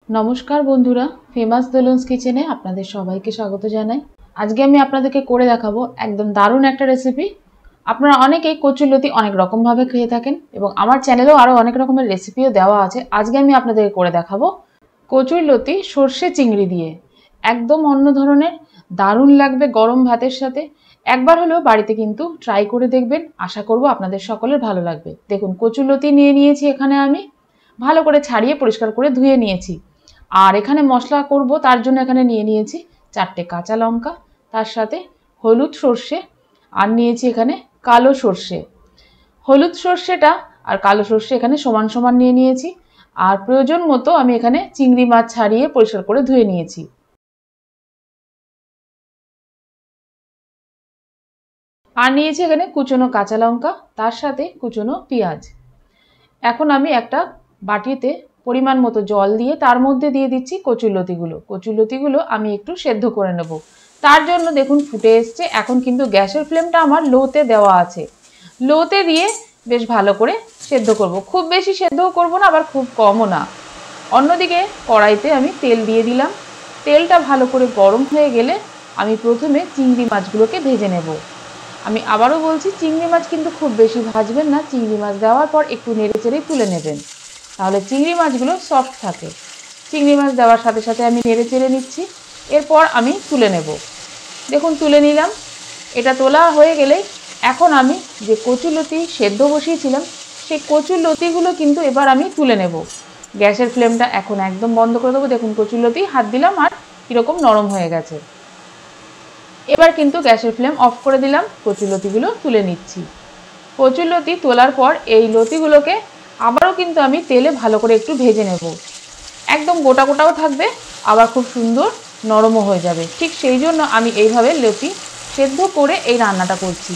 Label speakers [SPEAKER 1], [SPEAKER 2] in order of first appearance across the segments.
[SPEAKER 1] নমস্কার বন্ধুরা, ফেমাস দোলনস কিচেনে আপনাদের সবাইকে স্বাগত জানাই। আজকে আমি আপনাদেরকে করে দেখাবো একদম দারুণ একটা রেসিপি। আপনারা অনেকেই কচুরলতি অনেক রকমভাবে খেয়ে থাকেন এবং আমার চ্যানেলেও আরও অনেক রকমের রেসিপিও দেওয়া আছে। আজকে আমি আপনাদেরকে করে দেখাবো কচুরলতি সর্ষে চিংড়ি দিয়ে। একদম অন্য ধরনের, দারুণ লাগবে গরম ভাতের সাথে। একবার হলেও বাড়িতে কিন্তু ট্রাই করে দেখবেন, আশা করব আপনাদের সকলের ভালো লাগবে। দেখুন, কচুরলতি নিয়ে নিয়েছি এখানে আমি, ভালো করে ছাড়িয়ে পরিষ্কার করে ধুয়ে নিয়েছি। আর এখানে মশলা করব, তার জন্য এখানে নিয়ে নিয়েছি 4টে কাঁচা লঙ্কা, তার সাথে হলুদ সর্ষে, আর নিয়েছি এখানে কালো সর্ষে। হলুদ সর্ষেটা আর কালো সর্ষে এখানে সমান সমান নিয়ে নিয়েছি। আর প্রয়োজন মতো আমি এখানে চিংড়ি মাছ ছাড়িয়ে পরিষ্কার করে ধুয়ে নিয়েছি। আর নিয়েছি এখানে কুচনো কাঁচা লঙ্কা, তার সাথে কুচনো পেঁয়াজ। এখন আমি একটা বাটিতে পরিমাণ মতো জল দিয়ে তার মধ্যে দিয়ে দিচ্ছি কচুরলতিগুলো। কচুরলতিগুলো আমি একটু সেদ্ধ করে নেব। তার জন্য দেখুন ফুটে এসছে। এখন কিন্তু গ্যাসের ফ্লেমটা আমার লোতে দেওয়া আছে। লোতে দিয়ে বেশ ভালো করে সেদ্ধ করব। খুব বেশি সেদ্ধও করব না, আবার খুব কমও না। অন্যদিকে কড়াইতে আমি তেল দিয়ে দিলাম। তেলটা ভালো করে গরম হয়ে গেলে আমি প্রথমে চিংড়ি মাছগুলোকে ভেজে নেব। আমি আবারও বলছি, চিংড়ি মাছ কিন্তু খুব বেশি ভাজবেন না। চিংড়ি মাছ দেওয়ার পর একটু নেড়েচেড়ে তুলে নেবেন, তাহলে চিংড়ি মাছগুলো সফট থাকে। চিংড়ি মাছ দেওয়ার সাথে সাথে আমি নেড়েচেড়ে নিচ্ছি। এরপর আমি তুলে নেব। দেখুন, তুলে নিলাম। এটা তোলা হয়ে গেলেই এখন আমি যে কচুরলতি সেদ্ধ বসিয়েছিলাম, সেই কচুরলতিগুলো কিন্তু এবার আমি তুলে নেব। গ্যাসের ফ্লেমটা এখন একদম বন্ধ করে দেবো। দেখুন, কচুরলতি হাত দিলাম আর কীরকম নরম হয়ে গেছে। এবার কিন্তু গ্যাসের ফ্লেম অফ করে দিলাম, কচুরলতিগুলো তুলে নিচ্ছি। কচুরলতি তোলার পর এই লতিগুলোকে আবারও কিন্তু আমি তেলে ভালো করে একটু ভেজে নেব। একদম গোটা গোটাও থাকবে, আবার খুব সুন্দর নরমও হয়ে যাবে। ঠিক সেই জন্য আমি এইভাবে লতি সেদ্ধ করে এই রান্নাটা করছি।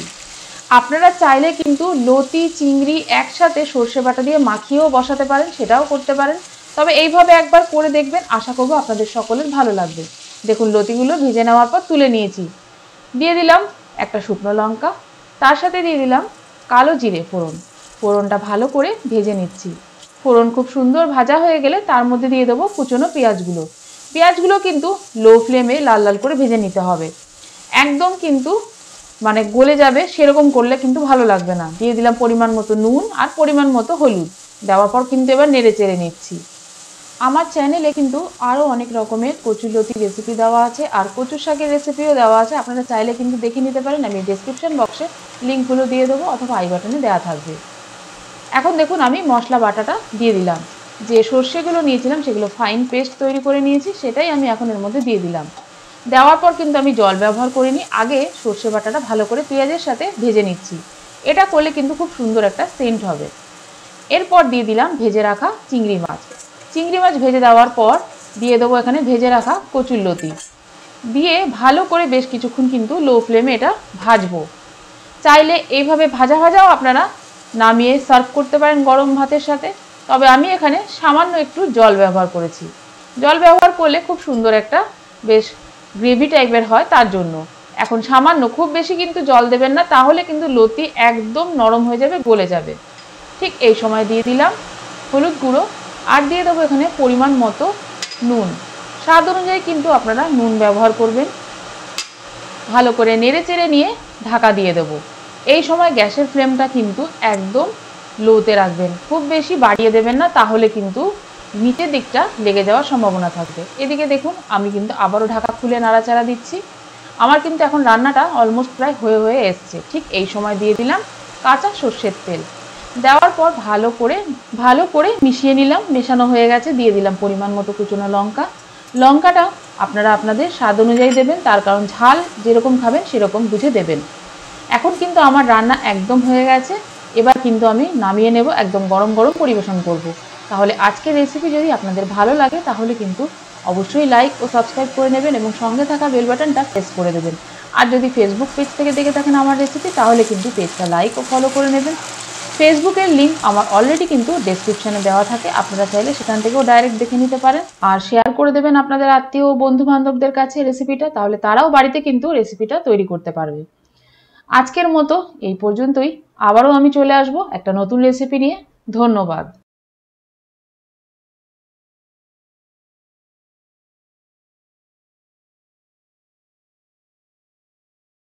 [SPEAKER 1] আপনারা চাইলে কিন্তু লতি চিংড়ি একসাথে সর্ষে বাটা দিয়ে মাখিয়েও বসাতে পারেন, সেটাও করতে পারেন। তবে এইভাবে একবার করে দেখবেন, আশা করব আপনাদের সকলের ভালো লাগবে। দেখুন, লতিগুলো ভেজে নেওয়ার পর তুলে নিয়েছি। দিয়ে দিলাম একটা শুকনো লঙ্কা, তার সাথে দিয়ে দিলাম কালো জিরে ফোড়ন। ফোড়নটা ভালো করে ভেজে নিচ্ছি। ফোড়ন খুব সুন্দর ভাজা হয়ে গেলে তার মধ্যে দিয়ে দেবো কুচনো পেঁয়াজগুলো। পেঁয়াজগুলো কিন্তু লো ফ্লেমে লাল লাল করে ভেজে নিতে হবে। একদম কিন্তু মানে গলে যাবে সেরকম করলে কিন্তু ভালো লাগবে না। দিয়ে দিলাম পরিমাণ মতো নুন আর পরিমাণ মতো হলুদ। দেওয়ার পর কিন্তু এবার নেড়ে চেড়ে নিচ্ছি। আমার চ্যানেলে কিন্তু আরও অনেক রকমের কচুরলতি রেসিপি দেওয়া আছে, আর কচু শাকের রেসিপিও দেওয়া আছে। আপনারা চাইলে কিন্তু দেখে নিতে পারেন। আমি ডেসক্রিপশন বক্সে লিঙ্কগুলো দিয়ে দেবো, অথবা আই বাটনে দেওয়া থাকবে। এখন দেখুন, আমি মশলা বাটাটা দিয়ে দিলাম। যে সর্ষেগুলো নিয়েছিলাম সেগুলো ফাইন পেস্ট তৈরি করে নিয়েছি, সেটাই আমি এখন এর মধ্যে দিয়ে দিলাম। দেওয়ার পর কিন্তু আমি জল ব্যবহার করিনি, আগে সর্ষে বাটাটা ভালো করে পেঁয়াজের সাথে ভেজে নিচ্ছি। এটা করলে কিন্তু খুব সুন্দর একটা সেন্ট হবে। এরপর দিয়ে দিলাম ভেজে রাখা চিংড়ি মাছ। চিংড়ি মাছ ভেজে দেওয়ার পর দিয়ে দেবো এখানে ভেজে রাখা কচুরলতি। দিয়ে ভালো করে বেশ কিছুক্ষণ কিন্তু লো ফ্লেমে এটা ভাজবো। চাইলে এইভাবে ভাজা ভাজাও আপনারা নামিয়ে সার্ভ করতে পারেন গরম ভাতের সাথে। তবে আমি এখানে সামান্য একটু জল ব্যবহার করেছি। জল ব্যবহার করলে খুব সুন্দর একটা বেশ গ্রেভি টাইপের হয়, তার জন্য। এখন সামান্য, খুব বেশি কিন্তু জল দেবেন না, তাহলে কিন্তু লতি একদম নরম হয়ে যাবে, গলে যাবে। ঠিক এই সময় দিয়ে দিলাম হলুদ গুঁড়ো, আর দিয়ে দেবো এখানে পরিমাণ মতো নুন। স্বাদ অনুযায়ী কিন্তু আপনারা নুন ব্যবহার করবেন। ভালো করে নেড়ে চেড়ে নিয়ে ঢাকা দিয়ে দেবো। এই সময় গ্যাসের ফ্লেমটা কিন্তু একদম লোতে রাখবেন, খুব বেশি বাড়িয়ে দেবেন না, তাহলে কিন্তু নিচের দিকটা লেগে যাওয়ার সম্ভাবনা থাকবে। এদিকে দেখুন, আমি কিন্তু আবারও ঢাকা খুলে নাড়াচাড়া দিচ্ছি। আমার কিন্তু এখন রান্নাটা অলমোস্ট প্রায় হয়ে এসছে। ঠিক এই সময় দিয়ে দিলাম কাঁচা সর্ষের তেল। দেওয়ার পর ভালো করে মিশিয়ে নিলাম। মেশানো হয়ে গেছে। দিয়ে দিলাম পরিমাণ মতো কুচনো লঙ্কা। লঙ্কাটা আপনারা আপনাদের স্বাদ অনুযায়ী দেবেন, তার কারণ ঝাল যেরকম খাবেন সেরকম বুঝে দেবেন। এখন কিন্তু আমার রান্না একদম হয়ে গেছে। এবার কিন্তু আমি নামিয়ে নেব, একদম গরম গরম পরিবেশন করব। তাহলে আজকের রেসিপি যদি আপনাদের ভালো লাগে, তাহলে কিন্তু অবশ্যই লাইক ও সাবস্ক্রাইব করে নেবেন এবং সঙ্গে থাকা বেল বাটনটা প্রেস করে দেবেন। আর যদি ফেসবুক পেজ থেকে দেখে থাকেন আমার রেসিপি, তাহলে কিন্তু পেজটা লাইক ও ফলো করে নেবেন। ফেসবুকের লিঙ্ক আমার অলরেডি কিন্তু ডেসক্রিপশনে দেওয়া থাকে, আপনারা চাইলে সেখান থেকেও ডাইরেক্ট দেখে নিতে পারেন। আর শেয়ার করে দেবেন আপনাদের আত্মীয় ও বন্ধু বান্ধবদের কাছে রেসিপিটা, তাহলে তারাও বাড়িতে কিন্তু রেসিপিটা তৈরি করতে পারবে। আজকের মতো এই পর্যন্তই। আবারও আমি চলে আসবো একটা নতুন রেসিপি নিয়ে। ধন্যবাদ।